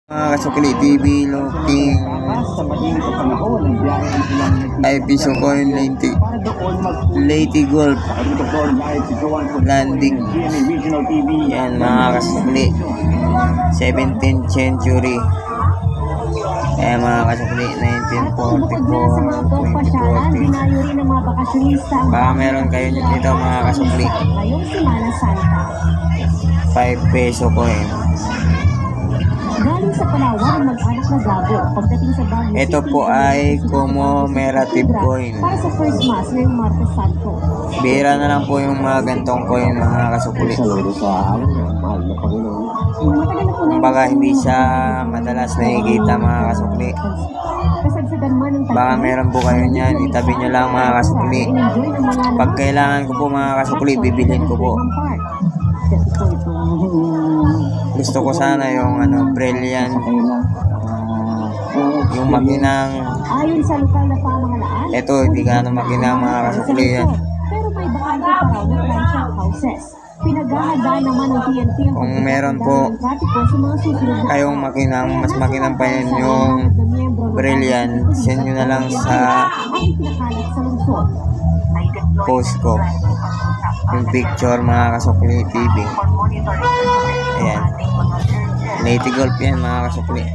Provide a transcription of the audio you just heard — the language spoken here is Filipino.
Mga kasukli TV looking IP Sukhoi Leyte Golf landing. Yan mga kasukli, 17th century. Ayan mga kasukli, 1944, 2040. Baka meron kayo nito mga kasukli. 5 peso coin. Galing sa Palawan, mag-anak na gago. Pagdating sa Baguio, ito po ay commemorative coin. para sa first mass ngayong Martes Santo. Bira na lang po yung mga gantong coin mga kasukli. Kumbaga hindi siya madalas nakikita mga kasukli. Kasagsagan man ng Baka meron po kayo niyan, itabi nyo lang mga kasukli. Pag kailangan ko po mga kasukli, bibilhin ko po. Gusto ko sana yung brilliant, yung makinang. Ayon sa lokal na pamahalaan, Ito hindi ka makinang mga kasukli yan. pero may bakante pa raw na transient houses. Pinaghahandaan naman ng TNT ang Kung meron po pagkakatiko sa mga susunod na kayong makinang, mas makinang pa yun yung brilliant, send nyo na lang sa ang ipinakalat sa lungsod. post ko yung picture mga kasukli TV. Ayan, Leyte Golf yan mga kasukli.